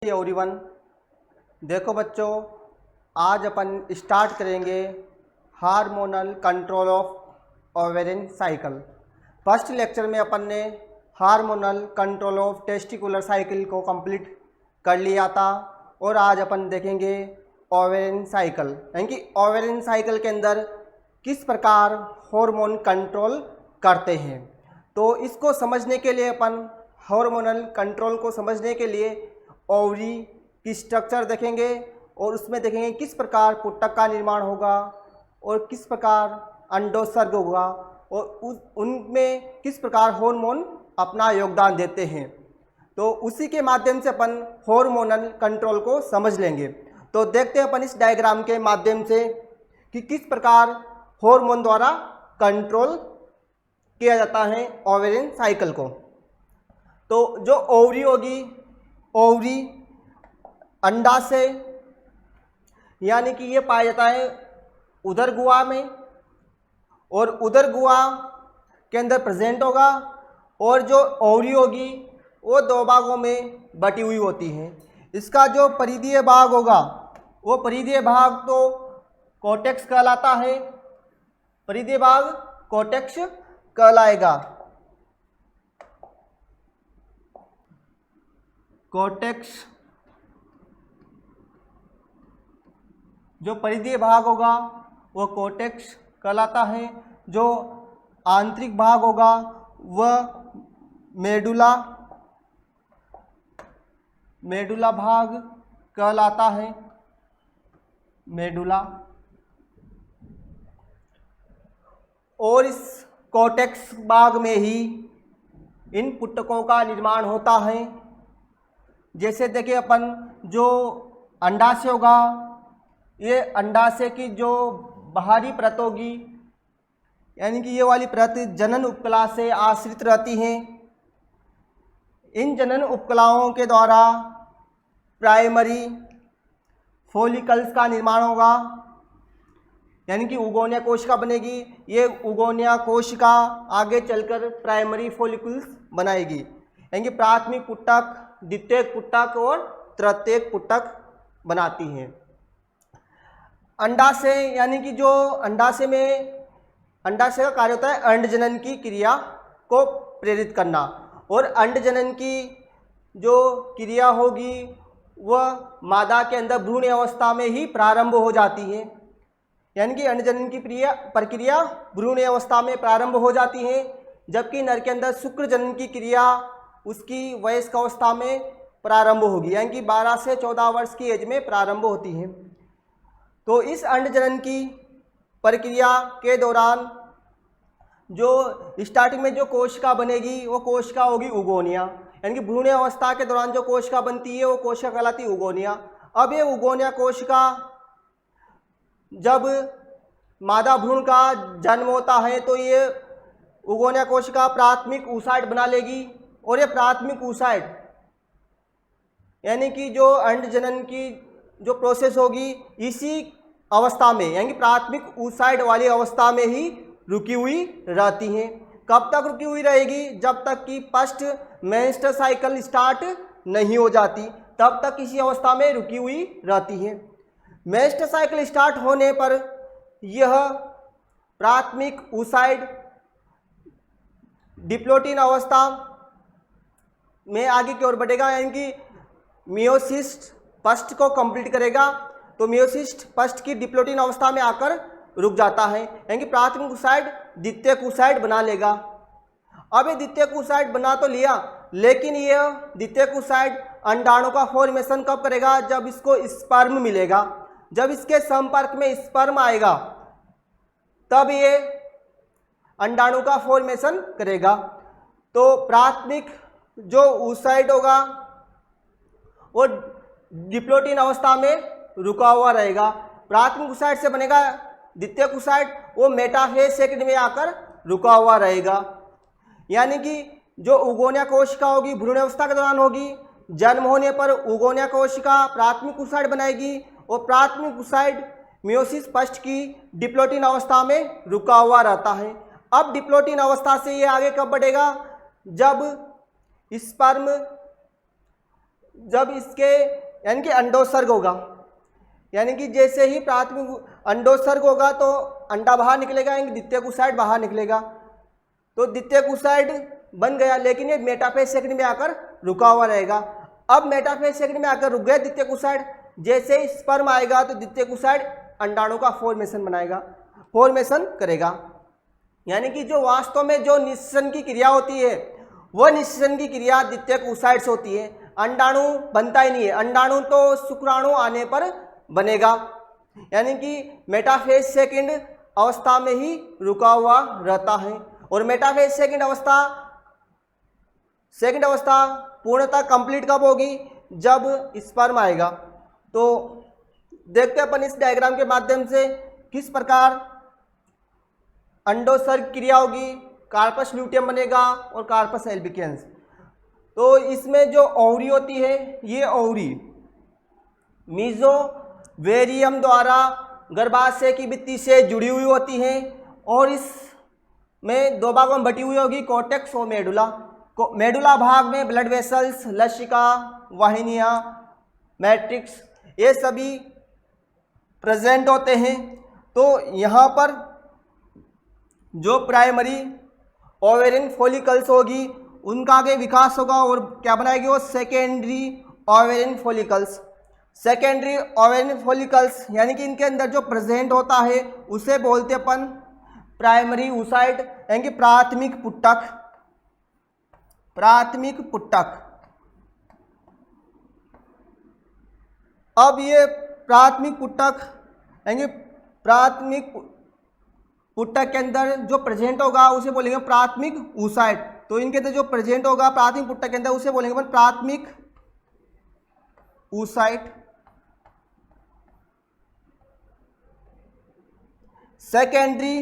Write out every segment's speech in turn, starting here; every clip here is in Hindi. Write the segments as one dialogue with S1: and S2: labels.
S1: एवरीवन। देखो बच्चों, आज अपन स्टार्ट करेंगे hormonal control of ovarian cycle. First lecture में अपन ने hormonal control of testicular cycle को कंप्लीट कर लिया था और आज अपन देखेंगे ओवेरियन साइकिल, यानी कि ओवेरियन साइकिल के अंदर किस प्रकार हार्मोन कंट्रोल करते हैं। तो इसको समझने के लिए अपन हार्मोनल कंट्रोल को समझने के लिए ओवरी की स्ट्रक्चर देखेंगे और उसमें देखेंगे किस प्रकार पुटक का निर्माण होगा और किस प्रकार अंडोत्सर्ग होगा और उनमें किस प्रकार हार्मोन अपना योगदान देते हैं। तो उसी के माध्यम से अपन हार्मोनल कंट्रोल को समझ लेंगे। तो देखते हैं अपन इस डायग्राम के माध्यम से कि किस प्रकार हार्मोन द्वारा कंट्रोल किया जाता है ओवेरियन साइकिल को। तो जो ओवरी होगी, ओवरी अंडाशय यानी कि ये पाया जाता है उदर गुहा में और उदर गुहा के अंदर प्रेजेंट होगा और जो ओवरी होगी वो दो भागों में बटी हुई होती है। इसका जो परिधीय भाग होगा वो परिधीय भाग तो कोर्टेक्स कहलाता है, परिधीय भाग कोर्टेक्स कहलाएगा। कोर्टेक्स जो परिधीय भाग होगा वो कोर्टेक्स कहलाता है। जो आंतरिक भाग होगा वह मेडुला भाग कहलाता है, मेडुला। और इस कोर्टेक्स भाग में ही इन पुटकों का निर्माण होता है। जैसे देखिए अपन जो अंडाशय होगा, ये अंडाशय की जो बाहरी परत होगी यानी कि ये वाली परत जनन उपकला से आश्रित रहती हैं। इन जनन उपकलाओं के द्वारा प्राइमरी फॉलिकल्स का निर्माण होगा यानी कि उगोनिया कोशिका बनेगी। ये उगोनिया कोशिका आगे चलकर प्राइमरी फॉलिकल्स बनाएगी यानी कि प्राथमिक पुटक, द्वितीयक पुटक और तृतीयक पुटक बनाती हैं। अंडाशय यानी कि जो अंडाशय का कार्य होता है अंडजनन की क्रिया को प्रेरित करना और अंडजनन की जो क्रिया होगी वह मादा के अंदर भ्रूण अवस्था में ही प्रारंभ हो जाती है। यानी कि अंडजनन की प्रक्रिया भ्रूण अवस्था में प्रारंभ हो जाती है, जबकि नर के अंदर शुक्र जनन की क्रिया उसकी वयस्क अवस्था में प्रारंभ होगी यानी कि 12 से 14 वर्ष की एज में प्रारंभ होती है। तो इस अंडजनन की प्रक्रिया के दौरान जो स्टार्टिंग में जो कोशिका बनेगी वो कोशिका होगी उगोनिया यानी कि भ्रूण अवस्था के दौरान जो कोशिका बनती है वो कोशिका कहलाती है उगोनिया। अब ये उगोनिया कोशिका जब मादा भ्रूण का जन्म होता है तो ये उगोनिया कोशिका प्राथमिक ऊसाइड बना लेगी और ये प्राथमिक ऊसाइड यानी कि जो अंडजनन की जो प्रोसेस होगी इसी अवस्था में यानी कि प्राथमिक ऊसाइड वाली अवस्था में ही रुकी हुई रहती हैं। कब तक रुकी हुई रहेगी? जब तक कि फर्स्ट मेंस्ट्रुअल साइकिल स्टार्ट नहीं हो जाती, तब तक इसी अवस्था में रुकी हुई रहती है। मेंस्ट्रुअल साइकिल स्टार्ट होने पर यह प्राथमिक ऊसाइड डिप्लोटिन अवस्था में आगे की ओर बढ़ेगा यानी कि मियोसिस फर्स्ट को कंप्लीट करेगा। तो मियोसिस फर्स्ट की डिप्लोटिन अवस्था में आकर रुक जाता है यानी कि प्राथमिक ऊसाइड द्वितीयक ऊसाइड बना लेगा। अब ये द्वितीयक ऊसाइड बना तो लिया, लेकिन यह द्वितीयक ऊसाइड अंडाणु का फॉर्मेशन कब करेगा? जब इसको स्पर्म मिलेगा, जब इसके संपर्क में स्पर्म आएगा तब ये अंडाणु का फॉर्मेशन करेगा। तो प्राथमिक जो ऊसाइड होगा वो डिप्लोटिन अवस्था में रुका हुआ रहेगा। प्राथमिक ऊसाइड से बनेगा द्वितीयक ऊसाइड, वो मेटाफेज सेकंड में आकर रुका हुआ रहेगा। यानी कि जो उगोनिया कोशिका होगी भ्रूण अवस्था के दौरान होगी, जन्म होने पर उगोनिया कोशिका प्राथमिक ऊसाइड बनाएगी और प्राथमिक ऊसाइड मियोसिस फर्स्ट की डिप्लोटिन अवस्था में रुका हुआ रहता है। अब डिप्लोटिन अवस्था से ये आगे कब बढ़ेगा? जब स्पर्म जब इसके यानी कि अंडोत्सर्ग होगा, यानी कि जैसे ही प्राथमिक अंडोत्सर्ग होगा तो अंडा बाहर निकलेगा, यानी द्वितीयक oocyte बाहर निकलेगा, तो द्वितीयक oocyte बन गया, लेकिन ये मेटाफेज सेकंड में आकर रुका हुआ रहेगा। अब मेटाफेज सेकंड में आकर रुक गया द्वितीयक oocyte, जैसे ही स्पर्म आएगा तो द्वितीयक oocyte अंडाणु का फॉर्मेशन बनाएगा, फॉर्मेशन करेगा। यानी कि जो वास्तव में जो निषेचन की क्रिया होती है वह निषेचन की क्रिया द्वितीयक oocyte से होती है, अंडाणु बनता ही नहीं है, अंडाणु तो शुक्राणु आने पर बनेगा। यानी कि मेटाफेज सेकंड अवस्था में ही रुका हुआ रहता है, और मेटाफेज सेकंड अवस्था पूर्णतः कंप्लीट कब होगी, जब स्पर्म आएगा। तो देखते हैं अपन इस डायग्राम के माध्यम से किस प्रकार अंडोत्सर्ग क्रिया होगी, कार्पस ल्यूटियम बनेगा और कार्पस एल्बिकेंस। तो इसमें जो ओवरी होती है, ये ओवरी मीजोवेरियम द्वारा गर्भाशय की भित्ति से जुड़ी हुई होती है, और इसमें दो भागों में बटी हुई होगी, कॉर्टेक्स और मेडुला। मेडुला भाग में ब्लड वेसल्स, लसिका, वाहिनियाँ, मैट्रिक्स ये सभी प्रेजेंट होते हैं। तो यहाँ पर जो प्राइमरी ओवेरियन फॉलिकल्स होगी उनका आगे विकास होगा, और क्या बनाएगी वो secondary ovarian follicles. Secondary ovarian follicles यानी कि इनके अंदर जो प्रेजेंट होता है उसे बोलते अपन प्राइमरी oocyte, यानी कि प्राथमिक पुट्टक। प्राथमिक पुट्टक। अब ये प्राथमिक पुट्टक यानी प्राथमिक पुट्टक के अंदर जो प्रेजेंट होगा उसे बोलेंगे प्राथमिक oocyte। तो इनके अंदर जो प्रेजेंट होगा प्राथमिक पुट्टक के अंदर उसे बोलेंगे अपन प्राथमिक oocyte। सेकेंडरी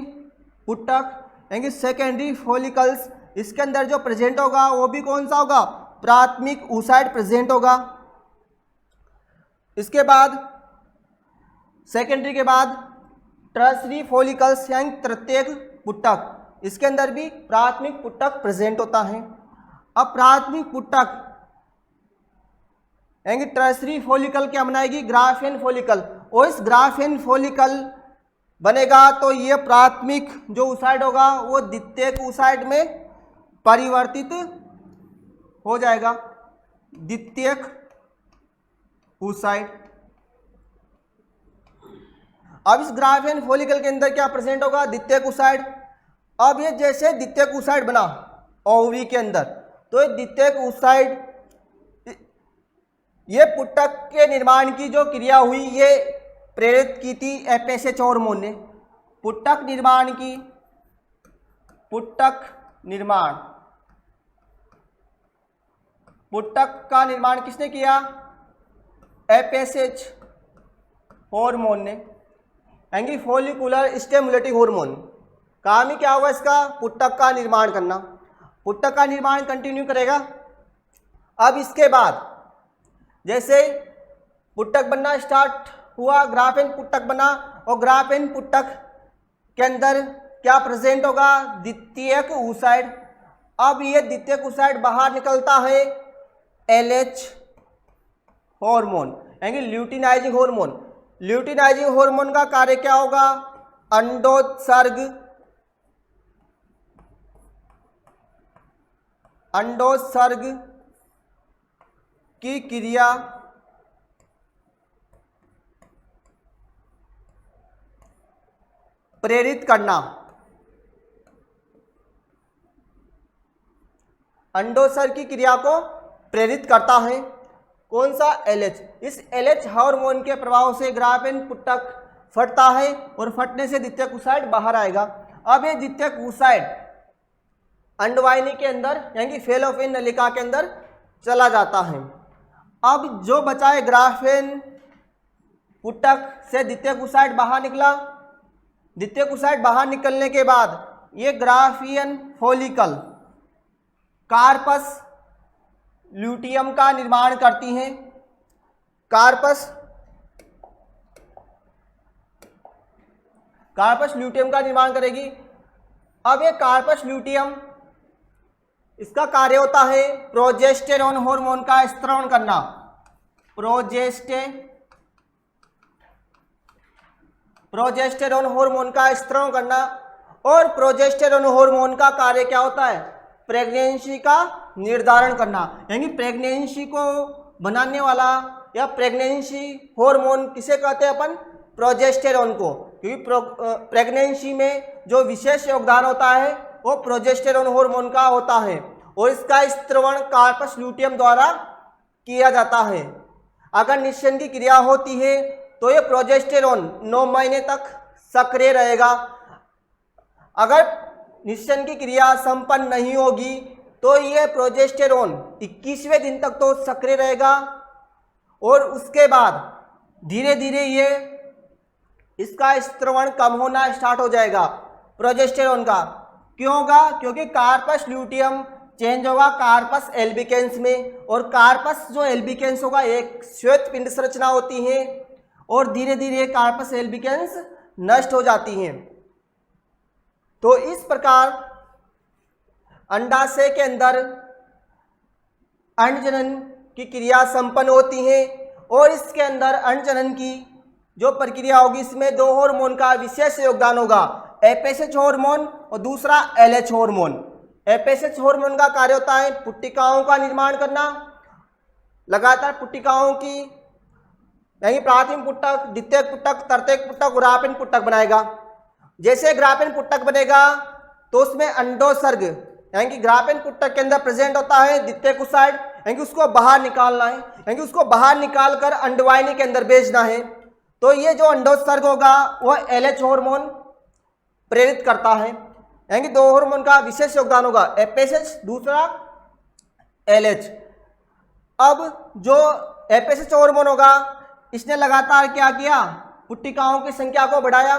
S1: पुट्टक यानी सेकेंडरी फॉलिकल्स, इसके अंदर जो प्रेजेंट होगा वो भी कौन सा होगा, प्राथमिक oocyte प्रेजेंट होगा। इसके बाद सेकेंडरी के बाद टर्शरी फॉलिकल्स यानी तृतीयक पुट्टक, इसके अंदर भी प्राथमिक पुट्टक प्रेजेंट होता है। अब प्राथमिक पुट्टक यानी टर्शरी फॉलिकल क्या बनाएगी, ग्राफियन फॉलिकल, और इस ग्राफियन फॉलिकल बनेगा तो ये प्राथमिक जो oocyte होगा वो द्वितीयक oocyte में परिवर्तित हो जाएगा, द्वितीयक oocyte। अब इस ग्राफियन फॉलिकल के अंदर क्या प्रेजेंट होगा, द्वितीयक oocyte। अब ये जैसे द्वितीयक oocyte बना ओवरी के अंदर, तो ये द्वितीयक oocyte ये पुट्टक के निर्माण की जो क्रिया हुई ये प्रेरित की थी FSH हार्मोन ने। पुट्टक का निर्माण किसने किया, FSH हार्मोन ने, यानी फॉलिकुलर स्टिमुलेटिंग हार्मोन। काम ही क्या होगा इसका, पुट्टक का निर्माण करना। पुट्टक का निर्माण कंटिन्यू करेगा। अब इसके बाद जैसे पुट्टक बनना स्टार्ट हुआ, ग्राफियन पुट्टक बना, और ग्राफियन पुट्टक के अंदर क्या प्रेजेंट होगा, द्वितीयक oocyte। अब ये द्वितीयक oocyte बाहर निकलता है LH हार्मोन यानी ल्यूटिनाइजिंग हार्मोन। ल्यूटिनाइजिंग हार्मोन का कार्य क्या होगा, अंडोत्सर्ग की क्रिया प्रेरित करना। अंडोत्सर्ग की क्रिया को प्रेरित करता है कौन सा, LH। इस LH हार्मोन के प्रभाव से ग्राफियन पुट्टक फटता है, और फटने से द्वितीयक oocyte बाहर आएगा। अब ये द्वितीयक oocyte अंडवाहिनी के अंदर यानी फेलोपियन नलिका के अंदर चला जाता है। अब जो बचा है ग्राफियन पुट्टक से द्वितीयक oocyte बाहर निकला। द्वितीयक oocyte बाहर निकलने के बाद ये ग्राफियन फॉलिकल कार्पस ल्यूटियम का निर्माण करती हैं। कार्पस ल्यूटियम का निर्माण करेगी। अब ये कार्पस ल्यूटियम इसका कार्य होता है प्रोजेस्टेरोन हार्मोन का स्त्रावण करना। प्रोजेस्टेरोन हार्मोन का स्त्राव करना। और प्रोजेस्टेरोन हार्मोन का कार्य क्या होता है? प्रेगनेंसी का निर्धारण करना, यानी प्रेगनेंसी को बनाने वाला या प्रेगनेंसी हार्मोन किसे कहते हैं अपन? प्रोजेस्टेरोन को, क्योंकि प्रेगनेंसी में जो विशेष योगदान होता है वो प्रोजेस्टेरोन हार्मोन का होता है और इसका स्त्रवण कार्पस ल्यूटियम द्वारा किया जाता है। अगर निषेचन की क्रिया होती है तो ये प्रोजेस्टेरोन 9 महीने तक सक्रिय रहेगा। अगर निषेचन की क्रिया संपन्न नहीं होगी तो ये प्रोजेस्टेरोन 21वें दिन तक तो सक्रिय रहेगा और उसके बाद धीरे धीरे ये इसका स्त्रवण कम होना स्टार्ट हो जाएगा प्रोजेस्टेरोन का। क्यों होगा? क्योंकि कार्पस ल्यूटियम चेंज होगा कार्पस एल्बिकेंस में, और कार्पस जो एल्बिकेंस होगा एक श्वेत पिंड संरचना होती है और धीरे धीरे कार्पस एल्बिकेंस नष्ट हो जाती हैं। तो इस प्रकार अंडाशय के अंदर अंडजनन की क्रिया संपन्न होती है और इसके अंदर अंडजनन की जो प्रक्रिया होगी इसमें 2 हार्मोन का विशेष योगदान होगा, एफएसएच हार्मोन और दूसरा एलएच हार्मोन। एफएसएच हार्मोन का कार्य होता है पुट्टिकाओं का निर्माण करना, लगातार पुट्टिकाओं की यानी प्राथमिक पुट्टक, द्वितीयक पुट्टक, तृतीयक पुट्टक, ग्राफीन पुट्टक बनाएगा। जैसे ग्राफीन पुट्टक बनेगा तो उसमें अंडोत्सर्ग यानी कि ग्राफीन पुट्टक के अंदर प्रेजेंट होता है द्वितीयक ओसाइड, यानी कि उसको बाहर निकालना है, यानी कि उसको बाहर निकालकर अंडवाहिनी के अंदर भेजना है। तो ये जो अंडोत्सर्ग होगा वह एलएच हार्मोन प्रेरित करता है, यानी कि 2 हार्मोन का विशेष योगदान होगा, एफएसएच दूसरा एलएच। अब जो एफएसएच हार्मोन होगा इसने लगातार क्या किया? पुट्टिकाओं की संख्या को बढ़ाया।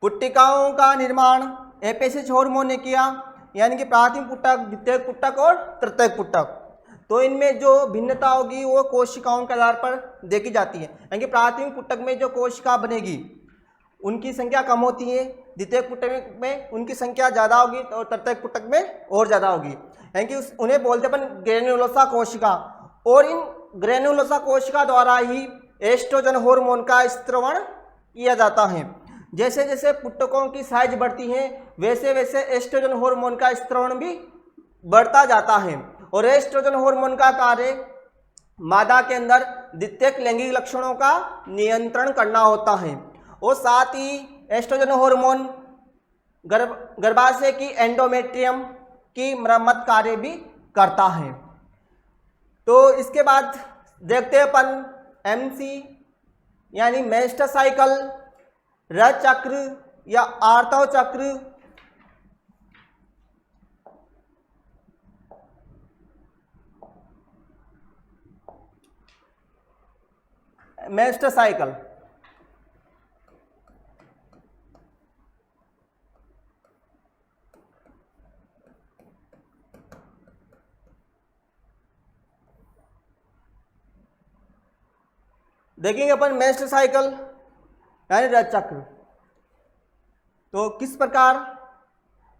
S1: पुट्टिकाओं का निर्माण एफएसएच हार्मोन ने किया, यानी कि प्राथमिक पुट्टक, द्वितीयक पुट्टक और तृतीयक पुट्टक। तो इनमें जो भिन्नता होगी वो कोशिकाओं के आधार पर देखी जाती है, यानी कि प्राथमिक पुट्टक में जो कोशिका बनेगी उनकी संख्या कम होती है, द्वितीयक पुट्टक में उनकी संख्या ज़्यादा होगी और तृतीयक पुट्टक में और ज़्यादा होगी, यानी कि उन्हें बोलते अपन ग्रेन्युलोसा कोशिका। और इन ग्रेन्युलोसा कोशिका द्वारा ही एस्ट्रोजन हार्मोन का स्त्रवण किया जाता है। जैसे जैसे पुट्टकों की साइज बढ़ती है वैसे वैसे एस्ट्रोजन हार्मोन का स्त्रवण भी बढ़ता जाता है और एस्ट्रोजन हार्मोन का कार्य मादा के अंदर द्वितीयक लैंगिक लक्षणों का नियंत्रण करना होता है और साथ ही एस्ट्रोजन हार्मोन गर्भाशय की एंडोमेट्रियम की मरम्मत कार्य भी करता है। तो इसके बाद देखते हैं अपन एमसी यानी मेंस्ट्रुअल साइकिल, रज चक्र या आर्तव चक्र। मेंस्ट्रुअल साइकिल देखेंगे अपन मेंस्ट्रुअल साइकिल यानी रज चक्र। तो किस प्रकार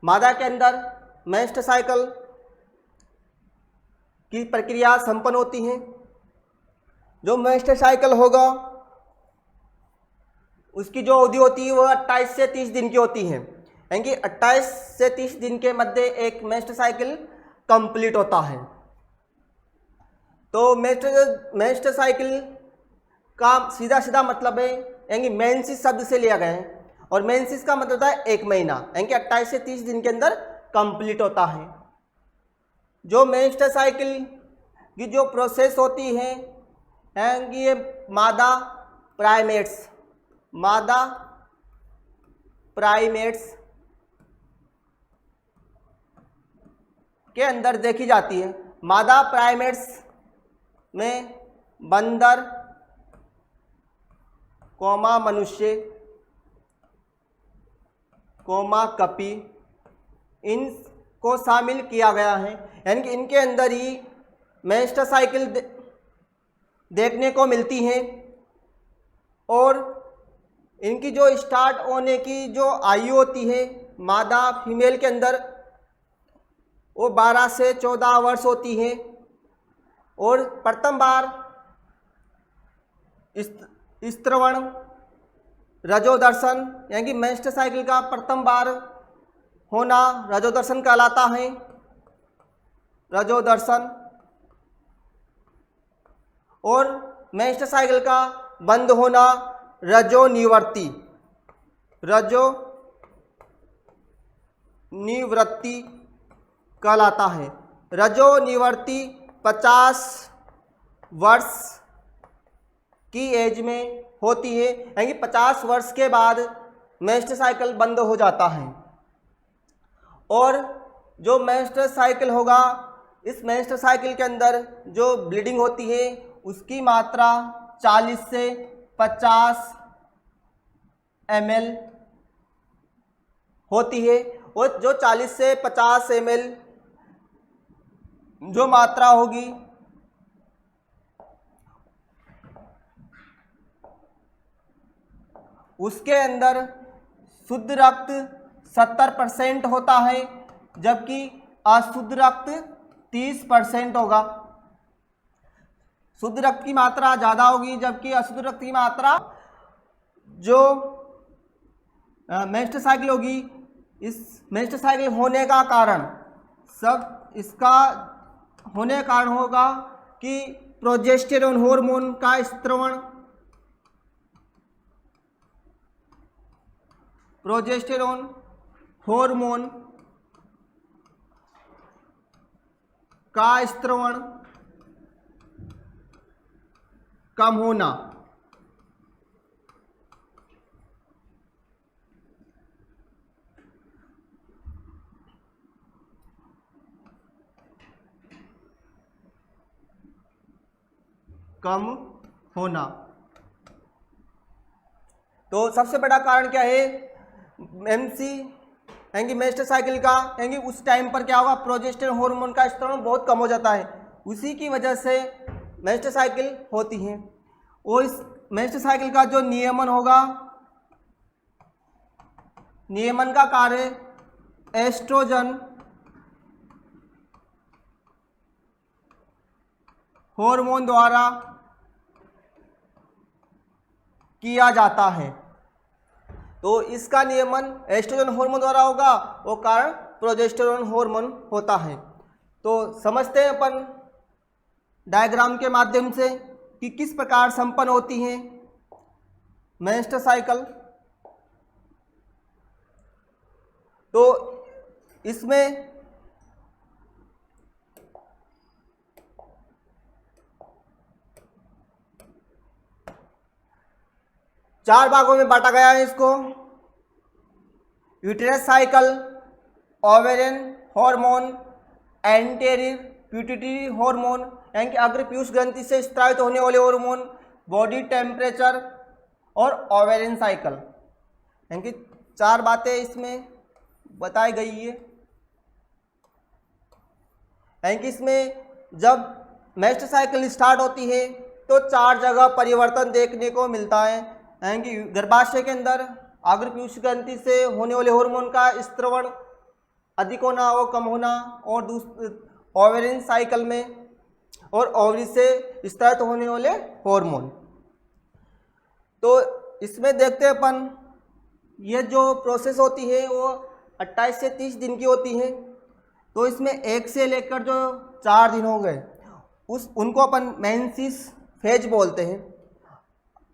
S1: मादा के अंदर मेंस्ट्रुअल साइकिल की प्रक्रिया संपन्न होती है। जो मेंस्ट्रुअल साइकिल होगा उसकी जो अवधि होती है वह 28 से 30 दिन की होती है, यानी कि 28 से 30 दिन के मध्य एक मेंस्ट्रुअल साइकिल कंप्लीट होता है। तो मेंस्ट्रुअल साइकिल का सीधा सीधा मतलब है यानी मेंसिस शब्द से लिया गया है और मेंसिस का मतलब होता है 1 महीना, यानी कि 28 से 30 दिन के अंदर कंप्लीट होता है। जो मेंस्ट्रुअल साइकिल की जो प्रोसेस होती है कि ये मादा प्राइमेट्स के अंदर देखी जाती है। मादा प्राइमेट्स में बंदर, मनुष्य, कपी इनको शामिल किया गया है, यानी कि इनके अंदर ही मेंस्ट्रुअल साइकिल देखने को मिलती है और इनकी जो स्टार्ट होने की जो आयु होती है मादा फीमेल के अंदर वो 12 से 14 वर्ष होती है और प्रथम बार स्त्रवण रजोदर्शन यानी कि मेंस्ट्रुअल साइकिल का प्रथम बार होना रजोदर्शन कहलाता है, रजोदर्शन। और मेंस्ट्रुअल साइकिल का बंद होना रजोनिवृत्ति, रजोनिवृत्ति कहलाता है। रजोनिवृत्ति 50 वर्ष की एज में होती है, यानी 50 वर्ष के बाद मेंस्ट्रुअल साइकिल बंद हो जाता है। और जो मेंस्ट्रुअल साइकिल होगा, इस मेंस्ट्रुअल साइकिल के अंदर जो ब्लीडिंग होती है उसकी मात्रा 40 से 50 ml होती है। और जो 40 से 50 ml जो मात्रा होगी उसके अंदर शुद्ध रक्त 70% होता है, जबकि अशुद्ध रक्त 30% होगा। शुद्ध रक्त की मात्रा ज़्यादा होगी, जबकि अशुद्ध रक्त की मात्रा जो मेंस्ट्रुअल साइकिल होगी, इस मेंस्ट्रुअल साइकिल होने का कारण इसका होने का कारण होगा कि प्रोजेस्टेरोन हार्मोन का स्त्रवण, प्रोजेस्टेरोन हार्मोन का स्त्रवण कम होना। कम होना। तो सबसे बड़ा कारण क्या है एमसी यानी मेंस्ट्रुअल साइकिल का, यानी उस टाइम पर क्या होगा, प्रोजेस्टेरोन हार्मोन का स्तर बहुत कम हो जाता है, उसी की वजह से मेंस्ट्रुअल साइकिल होती है। और इस मेंस्ट्रुअल साइकिल का जो नियमन होगा, नियमन का कार्य एस्ट्रोजन हार्मोन द्वारा किया जाता है। तो इसका नियमन एस्ट्रोजन हार्मोन द्वारा होगा, वो कारण प्रोजेस्टेरोन हार्मोन होता है। तो समझते हैं अपन डायग्राम के माध्यम से कि किस प्रकार संपन्न होती है मेंस्ट्रुअल साइकिल। तो इसमें चार भागों में बांटा गया है इसको। Uterus cycle, ovarian hormone, anterior pituitary hormone यानी कि अग्र पीयूष ग्रंथि से स्रावित होने वाले हार्मोन, बॉडी टेम्परेचर और ओवेरियन साइकिल, यानी कि चार बातें इसमें बताई गई है। यानी कि इसमें जब मेंस्ट्रुअल साइकिल स्टार्ट होती है तो चार जगह परिवर्तन देखने को मिलता है, यानी कि गर्भाशय के अंदर अग्र पीयूष ग्रंथि से होने वाले हार्मोन का स्त्रवण अधिक होना व कम होना, और ओवेरियन साइकिल में और ओवरी से स्रावित होने वाले हार्मोन। तो इसमें देखते हैं अपन, ये जो प्रोसेस होती है वो 28 से 30 दिन की होती है। तो इसमें 1 से लेकर जो 4 दिन हो गए उनको अपन मेंसिस फेज बोलते हैं।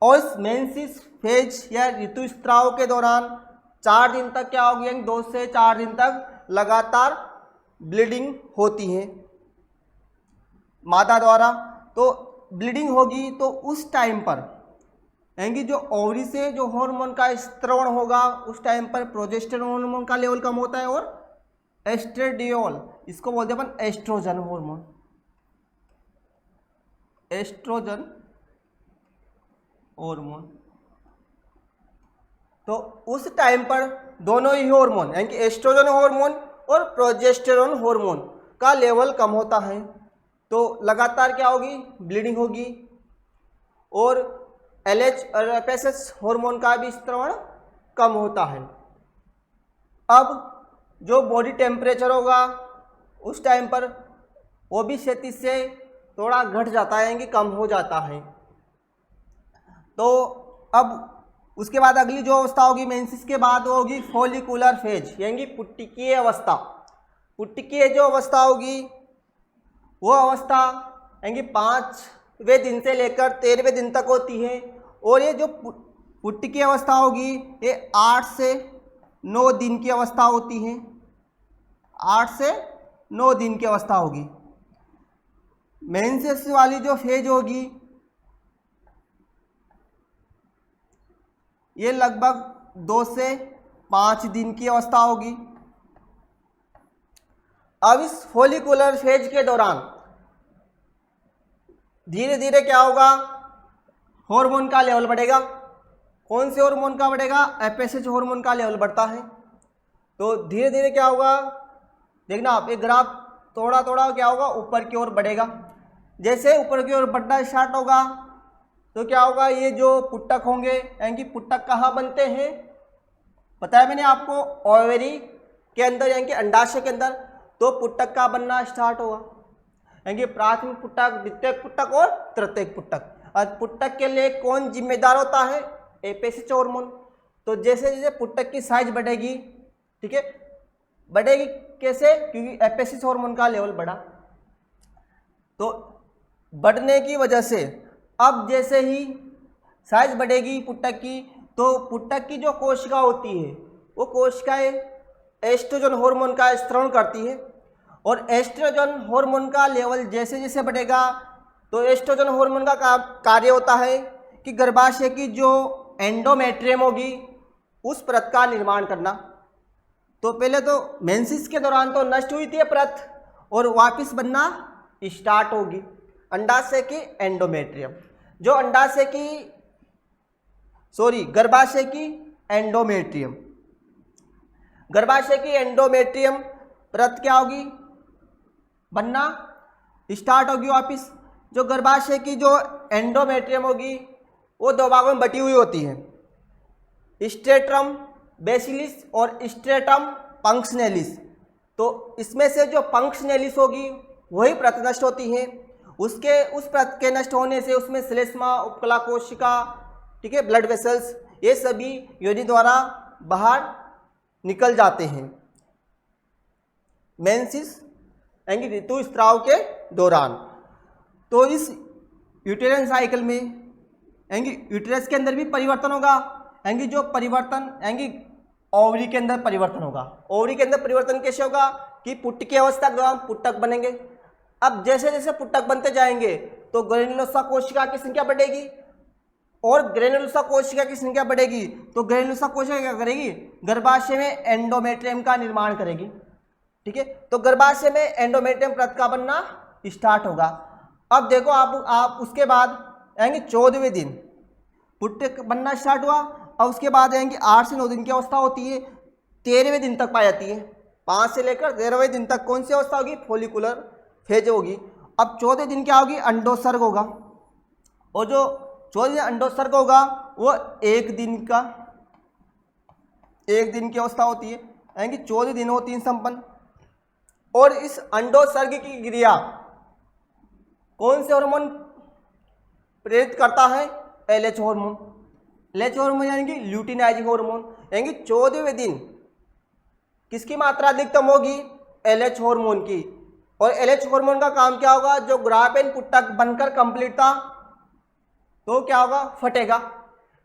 S1: और इस मेंसिस फेज या ऋतुस्राव के दौरान 4 दिन तक क्या होगी, यानी 2 से 4 दिन तक लगातार ब्लीडिंग होती है माता द्वारा। तो ब्लीडिंग होगी तो उस टाइम पर यानी कि जो ओवरी से जो हार्मोन का स्त्रवण होगा उस टाइम पर प्रोजेस्टेरोन हार्मोन का लेवल कम होता है, और एस्ट्रेडियोल इसको बोलते हैं अपन एस्ट्रोजन हार्मोन, एस्ट्रोजन हार्मोन। तो उस टाइम पर दोनों ही हार्मोन यानी कि एस्ट्रोजन हार्मोन और प्रोजेस्टेरोन हार्मोन का लेवल कम होता है। तो लगातार क्या होगी, ब्लीडिंग होगी, और एलएच और एफएसएच हार्मोन का भी स्त्रवण कम होता है। अब जो बॉडी टेम्परेचर होगा उस टाइम पर वो भी 37 से थोड़ा घट जाता है यानी कम हो जाता है। तो अब उसके बाद अगली जो अवस्था होगी मेंसेस के बाद वो होगी फॉलिकुलर फेज यानी पुट्टिकीय अवस्था। पुट्टिकीय जो अवस्था होगी वो अवस्था यानी 5वें दिन से लेकर 13वें दिन तक होती है। और ये जो पुट्टिकीय अवस्था होगी ये 8 से 9 दिन की अवस्था होती है। 8 से 9 दिन की अवस्था होगी। मेंसेस वाली जो फेज होगी ये लगभग 2 से 5 दिन की अवस्था होगी। अब इस फॉलिकुलर फेज के दौरान धीरे धीरे क्या होगा, हार्मोन का लेवल बढ़ेगा। कौन से हार्मोन का बढ़ेगा? एफएसएच हार्मोन का लेवल बढ़ता है। तो धीरे धीरे क्या होगा, देखना आप एक ग्राफ थोड़ा थोड़ा क्या होगा ऊपर की ओर बढ़ेगा। जैसे ऊपर की ओर बढ़ना स्टार्ट होगा तो क्या होगा, ये जो पुट्टक होंगे यानी कि पुट्टक कहाँ बनते हैं बताया मैंने आपको, ओवरी के अंदर यानी कि अंडाशय के अंदर। तो पुट्टक का बनना स्टार्ट होगा यानी कि प्राथमिक पुट्टक, द्वितीयक पुट्टक और तृतीयक पुट्टक। और पुट्टक के लिए कौन जिम्मेदार होता है? FSH hormone. तो जैसे जैसे पुट्टक की साइज बढ़ेगी, ठीक है, बढ़ेगी कैसे? क्योंकि एफएसएच हार्मोन का लेवल बढ़ा। तो बढ़ने की वजह से अब जैसे ही साइज बढ़ेगी पुट्टक की, तो पुट्टक की जो कोशिका होती है वो कोशिकाएं एस्ट्रोजन हार्मोन का स्राव करती है। और एस्ट्रोजन हार्मोन का लेवल जैसे जैसे बढ़ेगा तो एस्ट्रोजन हार्मोन का कार्य होता है कि गर्भाशय की जो एंडोमेट्रियम होगी उस परत का निर्माण करना। तो पहले तो मेंसेस के दौरान तो नष्ट हुई थी ये परत और वापस बनना स्टार्ट होगी। अंडाशय की एंडोमेट्रियम, जो अंडाशय की गर्भाशय की एंडोमेट्रियम, गर्भाशय की एंडोमेट्रियम परत क्या होगी, बनना स्टार्ट होगी वापस। जो गर्भाशय की जो एंडोमेट्रियम होगी वो 2 भागों में बटी हुई होती है, स्ट्रेटम बेसिलिस और स्ट्रेटम पंक्शनैलिस। तो इसमें से जो पंक्शनैलिस होगी वही परत नष्ट होती है। उस परत के नष्ट होने से उसमें श्लेष्मा, उपकला कोशिका, ठीक है, ब्लड वेसल्स, ये सभी योनि द्वारा बाहर निकल जाते हैं मेंसेस यानी ऋतुस्राव के दौरान। तो इस यूटेरियन साइकिल में यानी यूटेरस के अंदर भी परिवर्तन होगा, यानी जो परिवर्तन यानी ओवरी के अंदर परिवर्तन होगा। ओवरी के अंदर परिवर्तन कैसे होगा कि पुट्टिकीय अवस्था के दौरान पुट्टक बनेंगे। अब जैसे जैसे पुट्टक बनते जाएंगे तो ग्रेन्युलोसा कोशिका की संख्या बढ़ेगी, और ग्रेन्युलोसा कोशिका की संख्या बढ़ेगी तो ग्रेन्युलोसा कोशिका क्या करेगी, गर्भाशय में एंडोमेट्रियम का निर्माण करेगी, ठीक है। तो गर्भाशय में एंडोमेट्रियम परत का बनना स्टार्ट होगा। अब देखो आप उसके बाद यानी 14वें दिन पुट्टक बनना स्टार्ट हुआ। और उसके बाद यानी 8 से 9 दिन की अवस्था होती है, 13वें दिन तक पाई जाती है। 5 से लेकर 13वें दिन तक कौन सी अवस्था होगी? फॉलिकुलर फेज होगी। अब 14वें दिन क्या होगी? अंडोत्सर्ग होगा। और जो 14वें दिन अंडोत्सर्ग होगा वो 1 दिन की अवस्था होती है, यानी 14 दिन होती है संपन्न। और इस अंडोत्सर्ग की क्रिया कौन से हार्मोन प्रेरित करता है? LH hormone. एलएच हार्मोन यानी कि ल्यूटिनाइजिंग हार्मोन, यानी 14वें दिन किसकी मात्रा अधिकतम होगी? एलएच हार्मोन की। और एलएच हार्मोन का काम क्या होगा? जो ग्रापेन पुट्टक बनकर कंप्लीट था तो क्या होगा? फटेगा।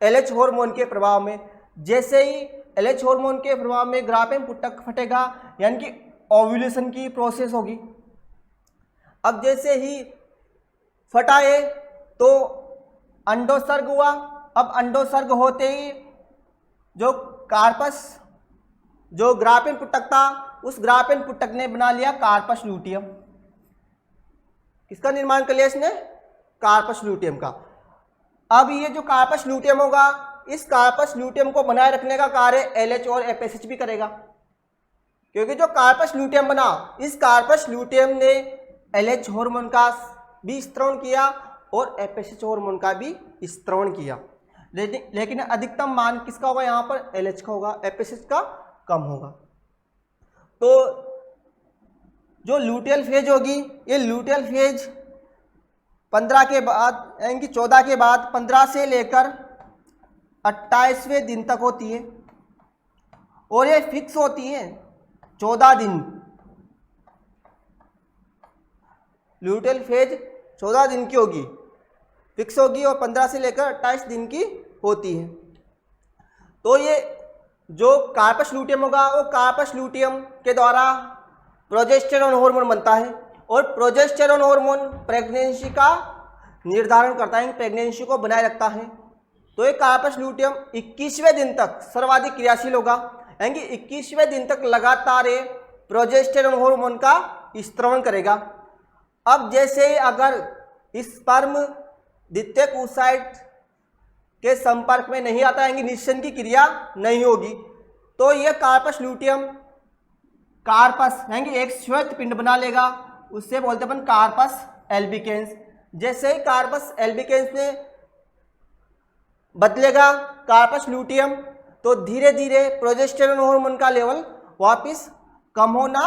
S1: एलएच हार्मोन के प्रभाव में, जैसे ही एलएच हार्मोन के प्रभाव में ग्रापेन पुट्टक फटेगा यानी कि ओव्यूलेशन की प्रोसेस होगी। अब जैसे ही फटाए तो अंडोत्सर्ग हुआ। अब अंडोत्सर्ग होते ही जो कार्पस, जो ग्रापेन पुट्टक था, उस ग्रापेन पुट्टक ने बना लिया कार्पस ल्यूटियम। किसका निर्माण कर लिया इसने? कार्पस ल्यूटियम का। अब ये जो कार्पस ल्यूटियम होगा, इस कार्पस ल्यूटियम को बनाए रखने का कार्य एलएच और एफएसएच भी करेगा, क्योंकि जो कार्पस ल्यूटियम बना, इस कार्पस ल्यूटियम ने एलएच हार्मोन का भी स्त्रवण किया और एफएसएच हार्मोन का भी स्त्रवण किया। लेकिन अधिकतम मान किसका होगा? यहाँ पर एलएच का होगा, एफएसएच का कम होगा। तो जो ल्यूटियल फेज होगी, ये ल्यूटियल फेज 15 के बाद यानी कि 14 के बाद 15 से लेकर 28वें दिन तक होती है और ये फिक्स होती है 14 दिन। ल्यूटियल फेज 14 दिन की होगी, फिक्स होगी और 15 से लेकर 28 दिन की होती है। तो ये जो कार्पस ल्यूटियम होगा वो कार्पस ल्यूटियम के द्वारा प्रोजेस्टेरॉन हार्मोन बनता है और प्रोजेस्टेरॉन हार्मोन प्रेगनेंसी का निर्धारण करता है, प्रेगनेंसी को बनाए रखता है। तो ये कार्पस ल्यूटियम 21वें दिन तक सर्वाधिक क्रियाशील होगा, यानी कि 21वें दिन तक लगातार ये प्रोजेस्टेरॉन हार्मोन का स्त्रवण करेगा। अब जैसे ही अगर स्पर्म द्वितीयक oocyte के संपर्क में नहीं आता है, निषेचन की क्रिया नहीं होगी, तो यह कार्पस ल्यूटियम कार्पस यानी एक श्वेत पिंड बना लेगा, उससे बोलते अपन कार्पस एल्बिकेंस। जैसे ही कार्पस एल्बिकेंस में बदलेगा कार्पस ल्यूटियम, तो धीरे धीरे प्रोजेस्टेरॉन हार्मोन का लेवल वापस कम होना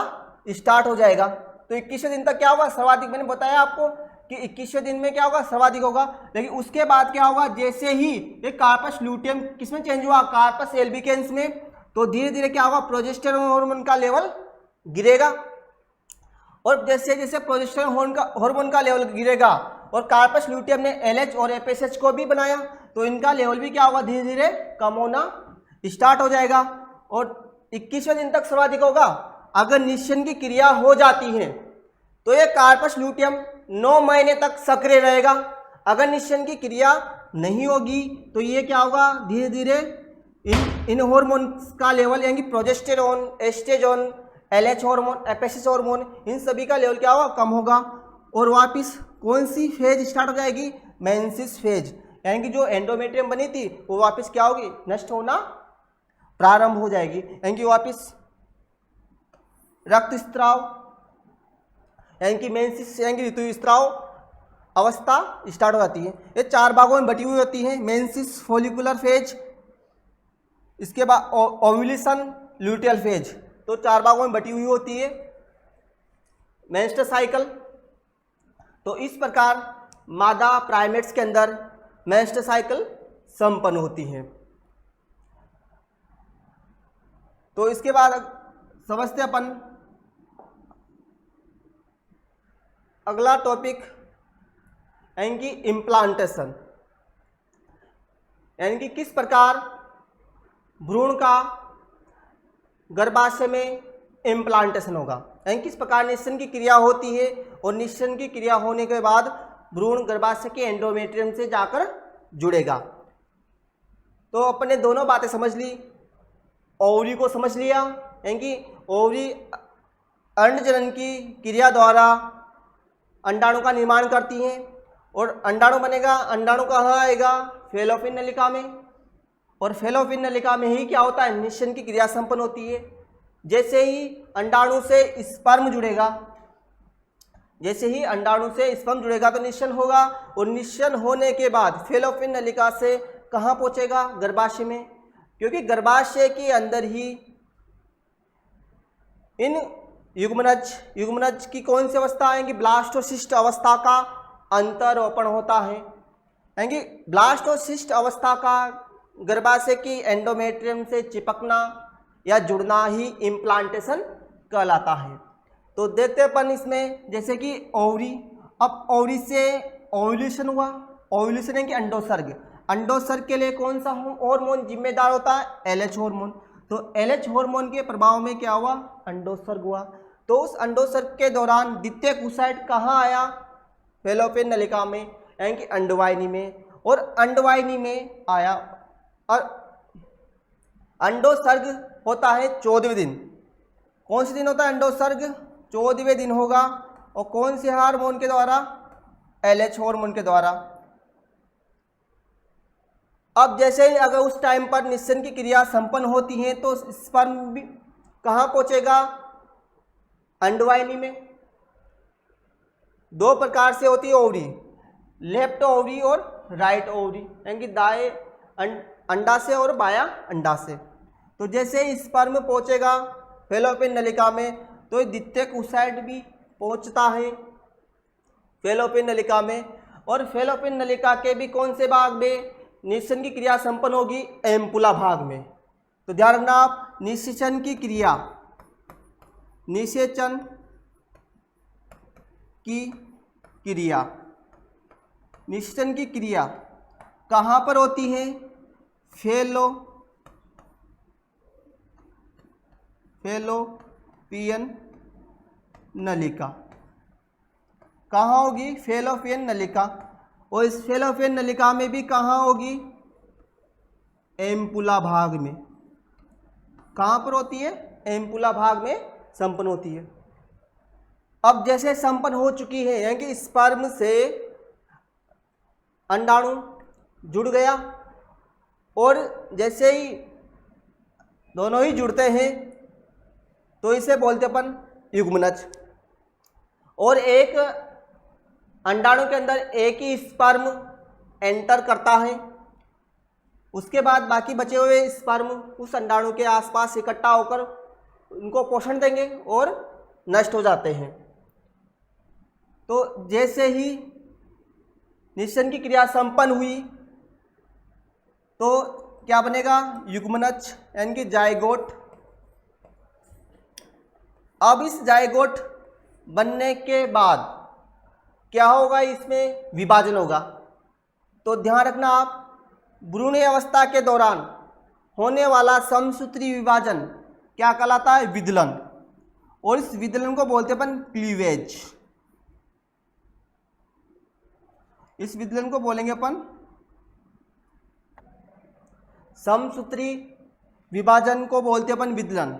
S1: स्टार्ट हो जाएगा। तो 21वें दिन तक क्या होगा, सर्वाधिक, मैंने बताया आपको कि 21वें दिन में क्या होगा, सर्वाधिक होगा। लेकिन उसके बाद क्या होगा, जैसे ही ये कार्पस ल्यूटियम किसमें चेंज हुआ, कार्पस एल्बिकेंस में, तो धीरे धीरे क्या होगा, प्रोजेस्टेरॉन हार्मोन का लेवल गिरेगा। और जैसे जैसे प्रोजेस्टेरॉन हार्मोन का लेवल गिरेगा और कार्पस ल्यूटियम ने LH और FSH को भी बनाया, तो इनका लेवल भी क्या होगा, धीरे धीरे कम होना स्टार्ट हो जाएगा और 21वें दिन तक सर्वाधिक होगा। अगर निषेचन की क्रिया हो जाती है तो ये कार्पस ल्यूटियम 9 महीने तक सक्रिय रहेगा। अगर निषेचन की क्रिया नहीं होगी तो ये क्या होगा, धीरे धीरे इन हार्मोन्स का लेवल यानी progesterone, estrogen, LH hormone, FSH hormone, इन सभी का लेवल क्या होगा, कम होगा और वापस कौन सी फेज स्टार्ट हो जाएगी, मेंसिस फेज, यानी कि जो एंडोमेट्रियम बनी थी वो वापस क्या होगी, नष्ट होना प्रारंभ हो जाएगी, यानी कि वापस रक्तस्राव यानी कि मेंसिस यानी कि ऋतुस्राव अवस्था स्टार्ट हो जाती है। ये 4 भागों में बटी हुई होती है, मेंसिस, फोलिकुलर फेज, इसके बाद ओव्यूलेशन, ल्यूटियल फेज, तो 4 भागों में बटी हुई होती है मेंस्ट्रुअल साइकिल। तो इस प्रकार मादा प्राइमेट्स के अंदर मेंस्ट्रुअल साइकिल संपन्न होती है। तो इसके बाद समझते अपन अगला टॉपिक यानी कि इम्प्लांटेशन, यानी कि किस प्रकार भ्रूण का गर्भाशय में इम्प्लांटेशन होगा, यानी किस प्रकार निषेचन की क्रिया होती है और निषेचन की क्रिया होने के बाद भ्रूण गर्भाशय के एंडोमेट्रियम से जाकर जुड़ेगा। तो अपने दोनों बातें समझ ली, ओवरी को समझ लिया, यानी कि ओवरी अंडजनन की क्रिया द्वारा अंडाणु का निर्माण करती हैं और अंडाणु बनेगा, अंडाणु कहाँ आएगा, फैलोपियन नलिका में, और फैलोपियन नलिका में ही क्या होता है, निषेचन की क्रिया संपन्न होती है। जैसे ही अंडाणु से स्पर्म जुड़ेगा, जैसे ही अंडाणु से स्पर्म जुड़ेगा तो निषेचन होगा और निषेचन होने के बाद फैलोपियन नलिका से कहाँ पहुँचेगा, गर्भाशय में, क्योंकि गर्भाशय के अंदर ही इन युग्मनज की कौन सी अवस्था आएंगी, ब्लास्टोसिस्ट अवस्था का अंतरोपण होता है, यानी ब्लास्टोसिस्ट अवस्था का गर्भाशय की एंडोमेट्रियम से चिपकना या जुड़ना ही इम्प्लांटेशन कहलाता है। तो देखते अपन इसमें, जैसे कि ओवरी, अब ओवरी से ओव्यूलेशन हुआ, ओव्यूलेशन है कि अंडोत्सर्ग, अंडोत्सर्ग के लिए कौन सा हार्मोन जिम्मेदार होता है, LH हार्मोन, तो LH हार्मोन के प्रभाव में क्या हुआ, अंडोत्सर्ग हुआ। तो उस अंडोत्सर्ग के दौरान द्वितीयक oocyte कहाँ आया, फैलोपियन नलिका में, यानी कि अंडवाहिनी में, और अंडवाहिनी में आया और अंडोत्सर्ग होता है 14वें दिन। कौन से दिन होता है अंडोत्सर्ग, 14वें दिन होगा, और कौन से हार्मोन के द्वारा, LH हार्मोन के द्वारा। अब जैसे ही अगर उस टाइम पर निषेचन की क्रिया संपन्न होती है तो स्पर्म भी कहाँ पहुँचेगा, अंडवाहिनी में। 2 प्रकार से होती है ओवरी, लेफ्ट ओवरी और राइट ओवरी, यानी कि दाएं अंडा से और बायां अंडा से। तो जैसे ही स्पर्म पहुंचेगा फैलोपियन नलिका में तो द्वितीयक oocyte भी पहुंचता है फैलोपियन नलिका में, और फेलोपियन नलिका के भी कौन से भाग में निषेचन की क्रिया संपन्न होगी? एम्पुला भाग में। तो ध्यान रखना आप, निषेचन की क्रिया, निषेचन की क्रिया, निषेचन की क्रिया कहाँ पर होती है? फेलोपियन नलिका। कहाँ होगी? फेलोपियन नलिका। और इस फेलोपियन नलिका में भी कहाँ होगी? एम्पुला भाग में। कहाँ पर होती है? एम्पुला भाग में संपन्न होती है। अब जैसे संपन्न हो चुकी है, यानी कि स्पर्म से अंडाणु जुड़ गया, और जैसे ही दोनों ही जुड़ते हैं तो इसे बोलते अपन युग्मनज। और एक अंडाणु के अंदर एक ही स्पर्म एंटर करता है, उसके बाद बाकी बचे हुए स्पर्म उस अंडाणु के आसपास इकट्ठा होकर उनको पोषण देंगे और नष्ट हो जाते हैं। तो जैसे ही निषेचन की क्रिया संपन्न हुई तो क्या बनेगा? युग्मनज, यानी कि जाइगोट। अब इस जाइगोट बनने के बाद क्या होगा? इसमें विभाजन होगा। तो ध्यान रखना आप, भ्रूण अवस्था के दौरान होने वाला समसूत्री विभाजन क्या कहलाता है? विदलन। और इस विदलन को बोलते अपन क्लीवेज। इस विदलन को बोलेंगे अपन समसूत्री विभाजन को बोलते अपन विदलन,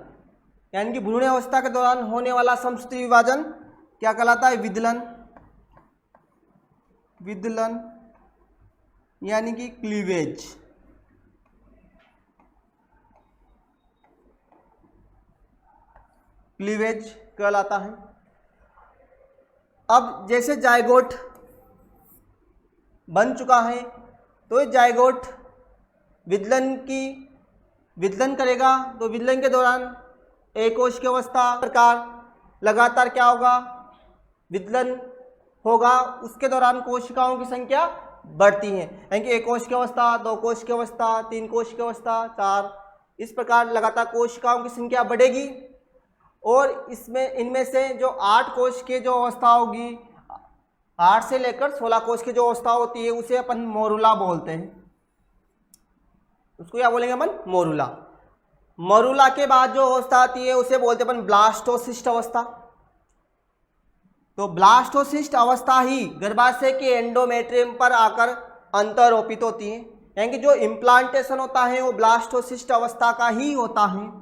S1: यानी कि भ्रूण अवस्था के दौरान होने वाला समसूत्री विभाजन क्या कहलाता है? विदलन। विदलन यानी कि क्लीवेज। क्लीवेज कहलाता है। अब जैसे जाइगोट बन चुका है तो इस जाइगोट विदलन करेगा। तो विदलन के दौरान एक कोश की अवस्था प्रकार लगातार क्या होगा? विदलन होगा। उसके दौरान कोशिकाओं की संख्या बढ़ती है, यानी कि एक कोश की अवस्था, दो कोश की अवस्था, तीन कोश की अवस्था, चार, इस प्रकार लगातार कोशिकाओं की संख्या बढ़ेगी। और इनमें से जो 8 कोश की जो अवस्था होगी, 8 से लेकर 16 कोश की जो अवस्था होती है उसे अपन मोरुला बोलते हैं। उसको क्या बोलेंगे अपन? मोरुला। मोरुला के बाद जो अवस्था आती है उसे बोलते हैं अपन ब्लास्टोसिस्ट अवस्था। तो ब्लास्टोसिस्ट अवस्था ही गर्भाशय के एंडोमेट्रियम पर आकर अंतरोपित होती है, यानी कि जो इम्प्लांटेशन होता है वो ब्लास्टोसिस्ट अवस्था का ही होता है।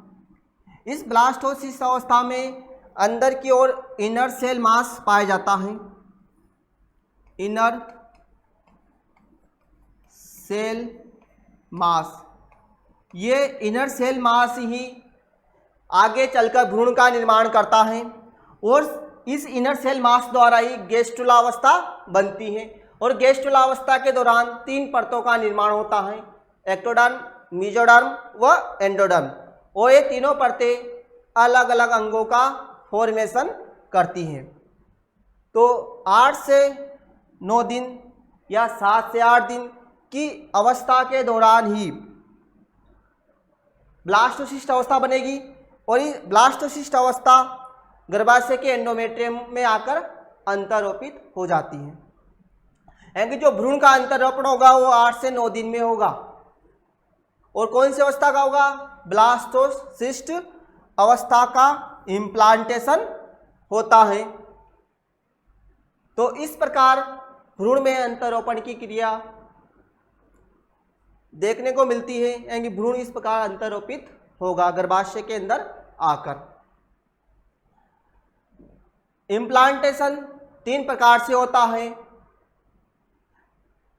S1: इस ब्लास्टोसिस्ट अवस्था में अंदर की ओर इनर सेल मास पाया जाता है। इनर सेल मास, ये इनर सेल मास ही आगे चलकर भ्रूण का निर्माण करता है। और इस इनर सेल मास द्वारा ही गेस्टुला अवस्था बनती है। और गेस्टुला अवस्था के दौरान 3 परतों का निर्माण होता है, एक्टोडर्म, मेसोडर्म व एंडोडर्म। और ये तीनों परतें अलग अलग अंगों का फॉर्मेशन करती हैं। तो 8 से 9 दिन या 7 से 8 दिन की अवस्था के दौरान ही ब्लास्टोसिस्ट अवस्था बनेगी। और ये ब्लास्टोसिस्ट अवस्था गर्भाशय के एंडोमेट्रियम में आकर अंतरोपित हो जाती है, यानी कि जो भ्रूण का अंतरोपण होगा वो 8 से 9 दिन में होगा। और कौन सी अवस्था का होगा? ब्लास्टोसिस्ट अवस्था का इम्प्लांटेशन होता है। तो इस प्रकार भ्रूण में अंतरोपण की क्रिया देखने को मिलती है, यानी कि भ्रूण इस प्रकार अंतरोपित होगा गर्भाशय के अंदर आकर। इम्प्लांटेशन 3 प्रकार से होता है,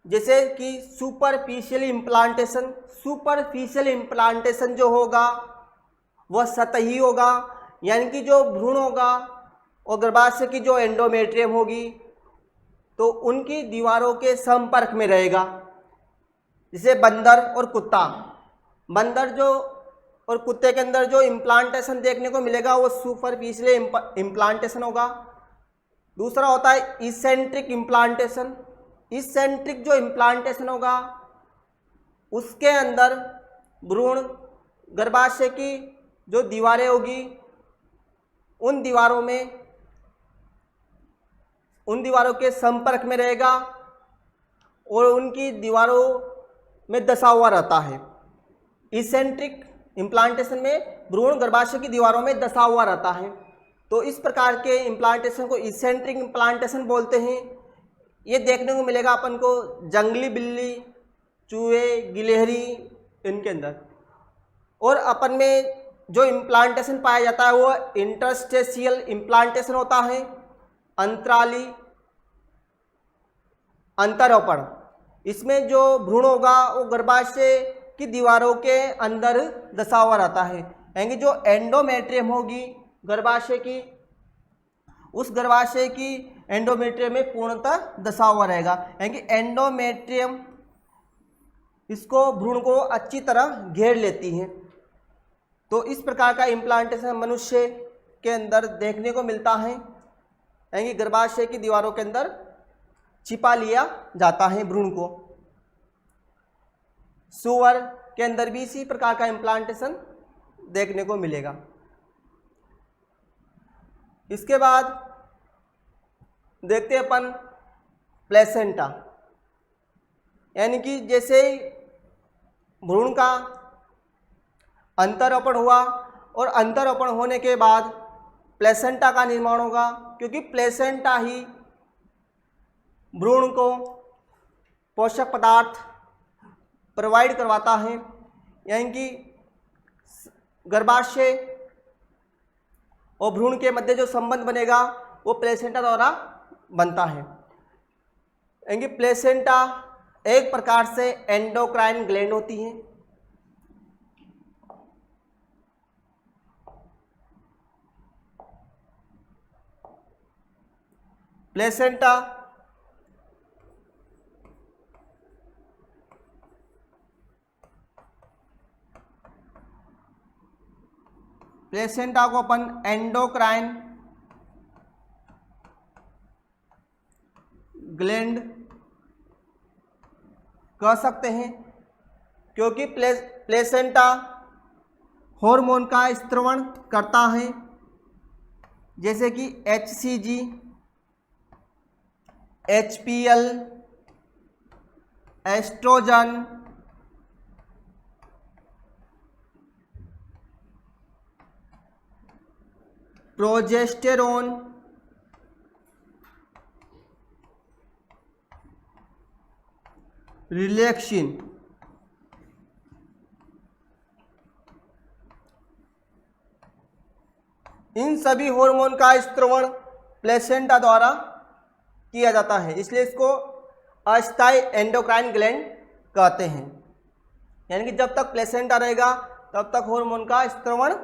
S1: जैसे कि सुपरफिशियल इम्प्लांटेशन। सुपरफिशियल इम्प्लांटेशन जो होगा वह सतही होगा, यानी कि जो भ्रूण होगा और गर्भाशय की जो एंडोमेट्रियम होगी तो उनकी दीवारों के संपर्क में रहेगा। जैसे बंदर और कुत्ता, बंदर जो और कुत्ते के अंदर जो इम्प्लांटेशन देखने को मिलेगा वो सुपरफिशियल इम्प्लांटेशन होगा। दूसरा होता है इसेंट्रिक इम्प्लांटेशन, इसेंट्रिक जो इम्प्लांटेशन होगा उसके अंदर भ्रूण गर्भाशय की जो दीवारें होगी उन दीवारों के संपर्क में रहेगा और उनकी दीवारों में दसा हुआ रहता है। इसेंट्रिक इम्प्लांटेशन में भ्रूण गर्भाशय की दीवारों में दसा हुआ रहता है। तो इस प्रकार के इम्प्लांटेशन को इसेंट्रिक इम्प्लांटेशन बोलते हैं। ये देखने को मिलेगा अपन को जंगली बिल्ली, चूहे, गिलहरी इनके अंदर। और अपन में जो इम्प्लांटेशन पाया जाता है वो इंटरस्टेशियल इम्प्लांटेशन होता है, अंतराली अंतरोपण। इसमें जो भ्रूण होगा वो गर्भाशय की दीवारों के अंदर दसा हुआ रहता है। यानी जो एंडोमेट्रियम होगी गर्भाशय की, उस गर्भाशय की एंडोमेट्रियम में पूर्णतः दसा हुआ रहेगा। यानी एंडोमेट्रियम इसको भ्रूण को अच्छी तरह घेर लेती है। तो इस प्रकार का इम्प्लांटेशन मनुष्य के अंदर देखने को मिलता है। यानी गर्भाशय की दीवारों के अंदर छिपा लिया जाता है भ्रूण को। सुअर के अंदर भी इसी प्रकार का इम्प्लांटेशन देखने को मिलेगा। इसके बाद देखते हैं अपन प्लेसेंटा। यानी कि जैसे भ्रूण का अंतरोपण हुआ और अंतरोपण होने के बाद प्लेसेंटा का निर्माण होगा, क्योंकि प्लेसेंटा ही भ्रूण को पोषक पदार्थ प्रोवाइड करवाता है। यानी कि गर्भाशय और भ्रूण के मध्य जो संबंध बनेगा वो प्लेसेंटा द्वारा बनता है। यानी कि प्लेसेंटा एक प्रकार से एंडोक्राइन ग्लैंड होती है। प्लेसेंटा को अपन एंडोक्राइन ग्लैंड कह सकते हैं, क्योंकि प्लेसेंटा हार्मोन का स्त्रवण करता है, जैसे कि HCG, HPL, estrogen, progesterone, relaxin. इन सभी हार्मोन का स्त्रवण प्लेसेंटा द्वारा किया जाता है, इसलिए इसको अस्थायी एंडोक्राइन ग्लैंड कहते हैं। यानी कि जब तक प्लेसेंटा रहेगा तब तक हार्मोन का स्त्रवण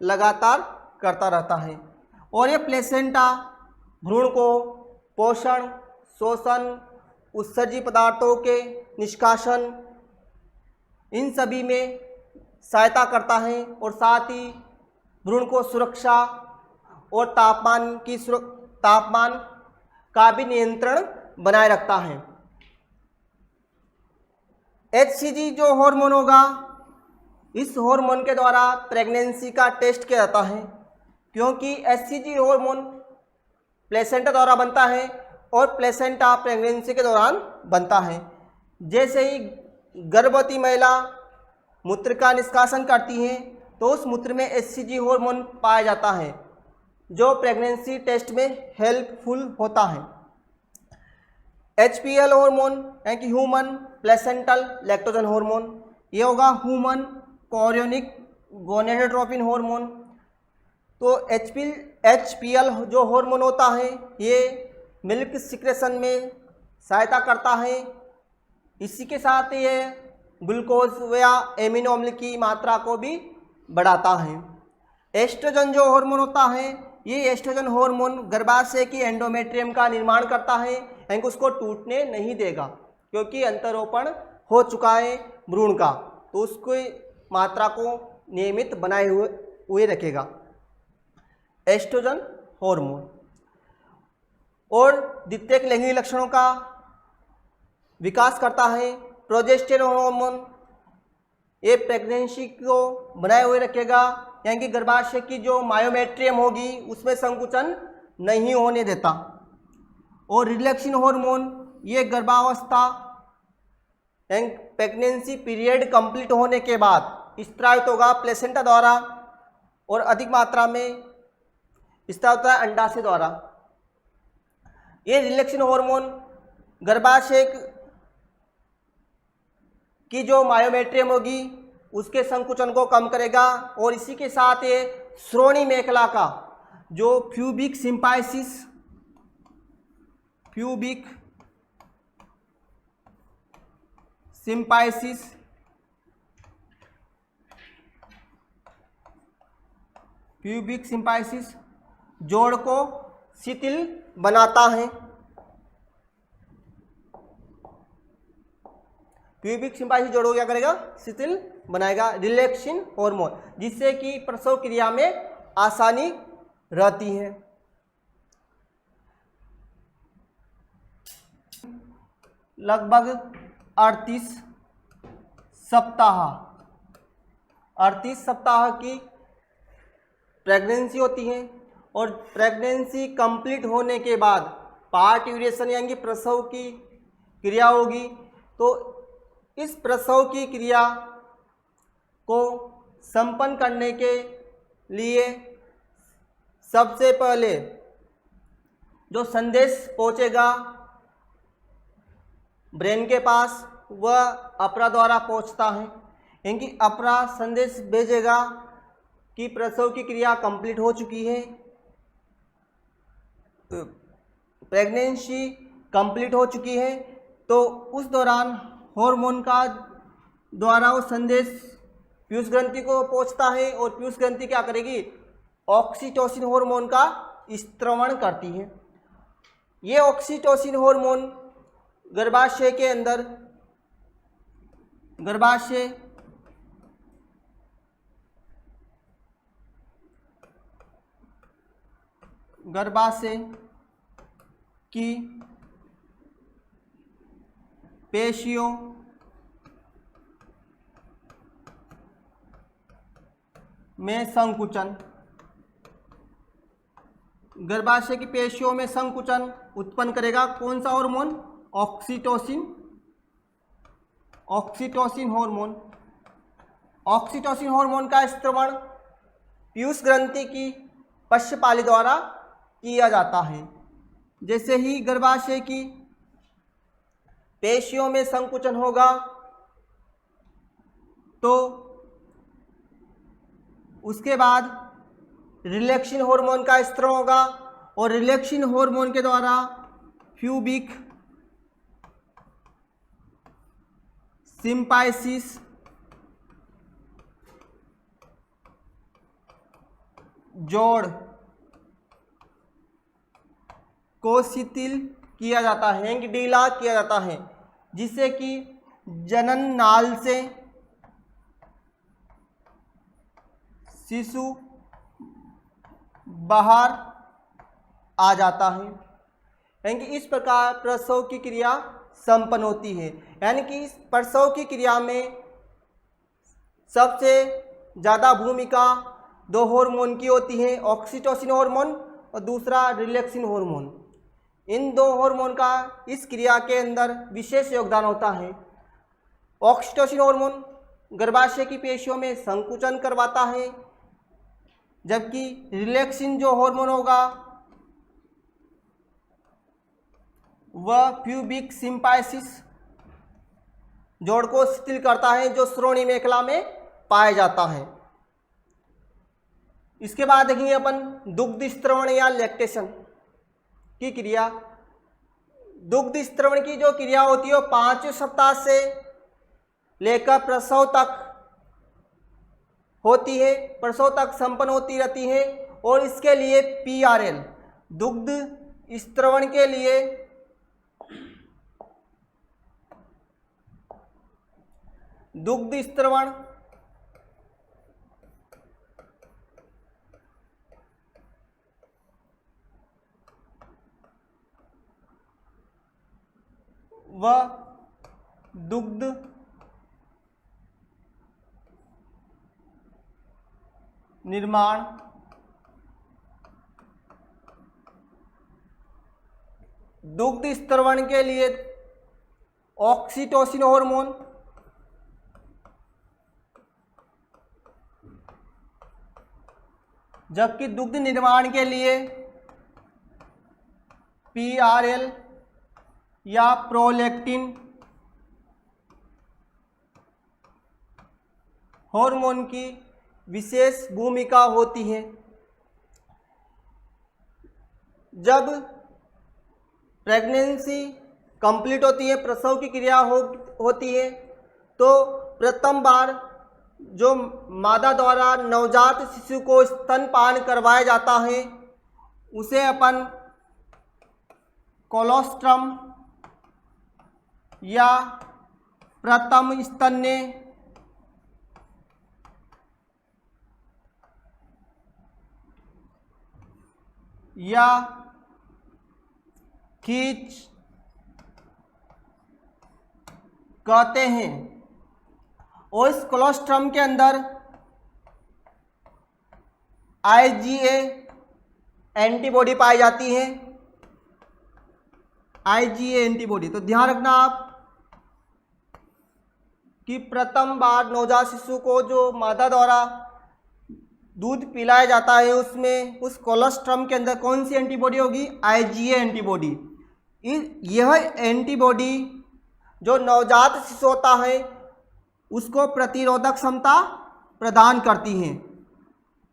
S1: लगातार करता रहता है। और ये प्लेसेंटा भ्रूण को पोषण, शोषण, उत्सर्जी पदार्थों के निष्कासन इन सभी में सहायता करता है और साथ ही भ्रूण को सुरक्षा और तापमान का भी नियंत्रण बनाए रखता है। HCG जो हार्मोन होगा, इस हार्मोन के द्वारा प्रेगनेंसी का टेस्ट किया जाता है, क्योंकि HCG हार्मोन प्लेसेंटा द्वारा बनता है और प्लेसेंटा प्रेगनेंसी के दौरान बनता है। जैसे ही गर्भवती महिला मूत्र का निष्कासन करती है तो उस मूत्र में HCG हार्मोन पाया जाता है, जो प्रेगनेंसी टेस्ट में हेल्पफुल होता है। HPL हार्मोन यानी कि ह्यूमन प्लेसेंटल लैक्टोजन हार्मोन, ये होगा ह्यूमन कोरियोनिक गोनेडोट्रोपिन हार्मोन। तो HPL जो हार्मोन होता है ये मिल्क सिक्रेशन में सहायता करता है। इसी के साथ ये ग्लूकोज या एमिनो अम्ल की मात्रा को भी बढ़ाता है। एस्ट्रोजन जो हार्मोन होता है, ये एस्ट्रोजन हार्मोन गर्भाशय की एंडोमेट्रियम का निर्माण करता है, यानी कि उसको टूटने नहीं देगा, क्योंकि अंतरोपण हो चुका है भ्रूण का, तो उसकी मात्रा को नियमित बनाए हुए रखेगा एस्ट्रोजन हार्मोन। और द्वितीयक लैंगिक लक्षणों का विकास करता है। प्रोजेस्टेरोन हार्मोन ये प्रेगनेंसी को बनाए हुए रखेगा, यानी कि गर्भाशय की जो मायोमेट्रियम होगी उसमें संकुचन नहीं होने देता। और रिलैक्सिन हार्मोन ये गर्भावस्था यानी प्रेगनेंसी पीरियड कंप्लीट होने के बाद स्त्रावित होगा प्लेसेंटा द्वारा और अधिक मात्रा में स्त्रावित होता है अंडाशय द्वारा। ये रिलैक्सिन हार्मोन गर्भाशय की जो मायोमेट्रियम होगी उसके संकुचन को कम करेगा और इसी के साथ ये श्रोणि मेखला का जो प्यूबिक सिम्पाइसिस जोड़ को शिथिल बनाता है। प्यूबिक सिम्पाइसिस जोड़ को क्या करेगा? शिथिल बनाएगा। रिलैक्सिन हार्मोन जिससे कि प्रसव क्रिया में आसानी रहती है। लगभग 38 सप्ताह की प्रेगनेंसी होती है और प्रेगनेंसी कंप्लीट होने के बाद पार्ट्यूरेशन यानी प्रसव की क्रिया होगी। तो इस प्रसव की क्रिया को संपन्न करने के लिए सबसे पहले जो संदेश पहुंचेगा ब्रेन के पास वह अपरा द्वारा पहुंचता है, यानी अपरा संदेश भेजेगा कि प्रसव की क्रिया कंप्लीट हो चुकी है, प्रेगनेंसी कंप्लीट हो चुकी है। तो उस दौरान हार्मोन का द्वारा वो संदेश पीयूष ग्रंथि को पहुंचता है और पीयूष ग्रंथि क्या करेगी? ऑक्सीटोसिन हार्मोन का स्त्रवण करती है। ये ऑक्सीटोसिन हार्मोन गर्भाशय के अंदर गर्भाशय की पेशियों में संकुचन उत्पन्न करेगा। कौन सा hormone? Oxytocin hormone. Oxytocin hormone का स्त्रवण पीयूष ग्रंथि की पश्चपाली द्वारा किया जाता है। जैसे ही गर्भाशय की पेशियों में संकुचन होगा तो उसके बाद रिलैक्सिन हार्मोन का स्त्रवण होगा और रिलैक्सिन हार्मोन के द्वारा प्यूबिक सिम्पाइसिस जोड़ को शिथिल किया जाता है, ढीला किया जाता है, जिससे कि जनन नाल से शिशु बाहर आ जाता है। यानी कि इस प्रकार प्रसव की क्रिया संपन्न होती है। यानी कि इस प्रसव की क्रिया में सबसे ज़्यादा भूमिका दो हार्मोन की होती है, ऑक्सीटोसिन हार्मोन और दूसरा रिलैक्सिन हार्मोन। इन दो हार्मोन का इस क्रिया के अंदर विशेष योगदान होता है। ऑक्सीटोसिन हार्मोन गर्भाशय की पेशियों में संकुचन करवाता है, जबकि रिलैक्सिन जो हार्मोन होगा वह प्यूबिक सिम्पाइसिस जोड़ को शिथिल करता है, जो श्रोणि मेखला में पाया जाता है। इसके बाद देखेंगे अपन दुग्ध स्त्रवण या लैक्टेशन की क्रिया। दुग्ध स्त्रवण की जो क्रिया होती है वो 5 सप्ताह से लेकर प्रसव तक होती है, प्रसव तक संपन्न होती रहती है। और इसके लिए PRL दुग्ध स्त्रवण के लिए दुग्ध स्त्रवण व निर्माण दुग्ध स्त्रवण के लिए ऑक्सीटोसिन हार्मोन, जबकि दुग्ध निर्माण के लिए PRL या प्रोलैक्टिन हार्मोन की विशेष भूमिका होती है। जब प्रेगनेंसी कंप्लीट होती है, प्रसव की क्रिया होती है, तो प्रथम बार जो मादा द्वारा नवजात शिशु को स्तनपान करवाया जाता है उसे अपन कोलोस्ट्रम या प्रथम स्तन्य या खींच कहते हैं। और इस कोलोस्ट्रम के अंदर IgA एंटीबॉडी पाई जाती है। IgA एंटीबॉडी, तो ध्यान रखना आप कि प्रथम बार नवजात शिशु को जो माता द्वारा दूध पिलाया जाता है उसमें उस कोलोस्ट्रम के अंदर कौन सी एंटीबॉडी होगी? IgA antibody. यह एंटीबॉडी जो नवजात शिशु होता है उसको प्रतिरोधक क्षमता प्रदान करती हैं,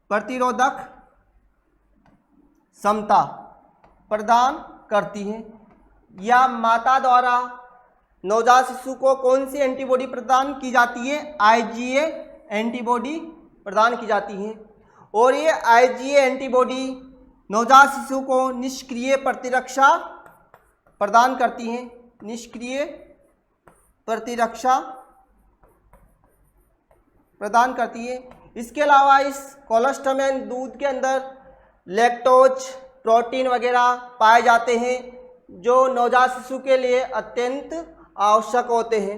S1: प्रतिरोधक क्षमता प्रदान करती हैं। या माता द्वारा नवजात शिशु को कौन सी एंटीबॉडी प्रदान की जाती है? IgA एंटीबॉडी प्रदान की जाती है। और ये IgA एंटीबॉडी नवजात शिशु को निष्क्रिय प्रतिरक्षा प्रदान करती हैं, निष्क्रिय प्रतिरक्षा प्रदान करती है। इसके अलावा इस कोलोस्ट्रम दूध के अंदर लैक्टोज प्रोटीन वगैरह पाए जाते हैं जो नवजात शिशु के लिए अत्यंत आवश्यक होते हैं।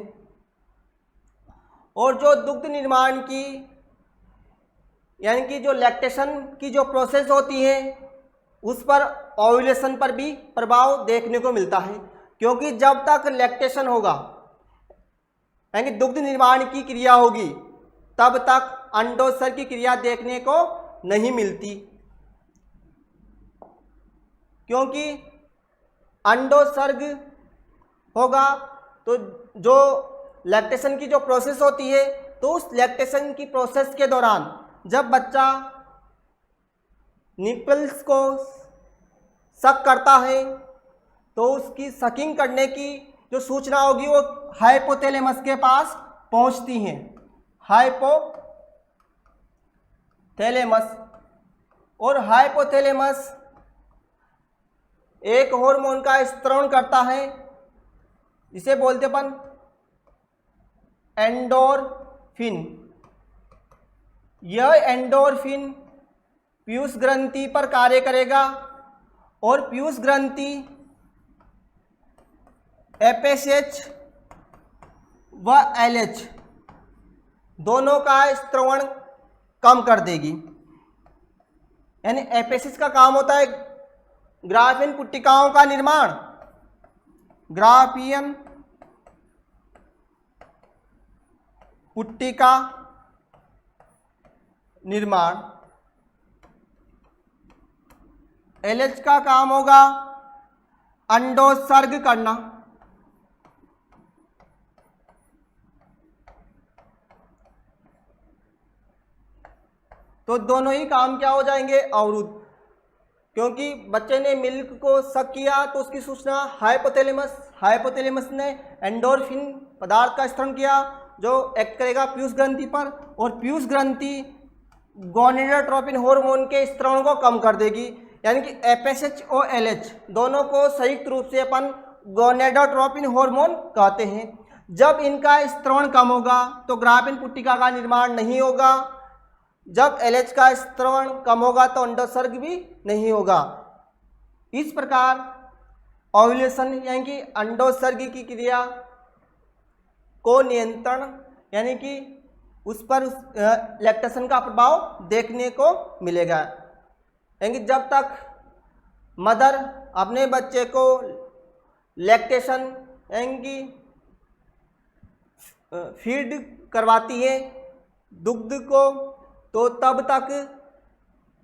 S1: और जो दुग्ध निर्माण की यानी कि जो लैक्टेशन की जो प्रोसेस होती है उस पर ओव्यूलेशन पर भी प्रभाव देखने को मिलता है, क्योंकि जब तक लैक्टेशन होगा यानी कि दुग्ध निर्माण की क्रिया होगी तब तक अंडोत्सर्ग की क्रिया देखने को नहीं मिलती, क्योंकि अंडोत्सर्ग होगा तो जो लैक्टेशन की जो प्रोसेस होती है तो उस लैक्टेशन की प्रोसेस के दौरान जब बच्चा निपल्स को सक करता है तो उसकी सकिंग करने की जो सूचना होगी वो हाइपोथैलेमस के पास पहुंचती हैं। हाइपोथैलेमस, और हाइपोथैलेमस एक हार्मोन का स्त्रवण करता है, इसे बोलते अपन एंडोर्फिन। यह एंडोर्फिन पीयूष ग्रंथि पर कार्य करेगा और पीयूष ग्रंथि FSH व LH दोनों का स्त्रवण कम कर देगी। यानी FSH का काम होता है ग्राफियन पुट्टिकाओं का निर्माण, ग्राफियन पुट्टिका निर्माण। LH का काम होगा अंडोत्सर्ग करना। तो दोनों ही काम क्या हो जाएंगे? अवरुद्ध, क्योंकि बच्चे ने मिल्क को सक किया तो उसकी सूचना हाइपोथैलेमस ने एंडोर्फिन पदार्थ का स्त्रवण किया जो एक्ट करेगा पीयूष ग्रंथि पर, और पीयूष ग्रंथि गोनेडोट्रोपिन हार्मोन के स्त्रवण को कम कर देगी। यानी कि FSH और LH दोनों को संयुक्त रूप से अपन गोनेडोट्रोपिन हार्मोन कहते हैं। जब इनका स्त्रवण कम होगा तो ग्राफियन पुट्टिका का निर्माण नहीं होगा, जब LH का स्त्रवण कम होगा तो अंडोत्सर्ग भी नहीं होगा। इस प्रकार ओव्यूलेशन यानी कि अंडोत्सर्ग की क्रिया को नियंत्रण यानी कि उस पर लैक्टेशन का प्रभाव देखने को मिलेगा। यानी जब तक मदर अपने बच्चे को लैक्टेशन यानी फीड करवाती है दुग्ध को, तो तब तक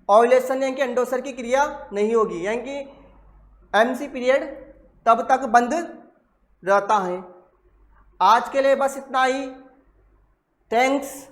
S1: ओव्यूलेशन यानी कि अंडोत्सर्ग की क्रिया नहीं होगी, यानी कि एमसी पीरियड तब तक बंद रहता है। आज के लिए बस इतना ही। थैंक्स।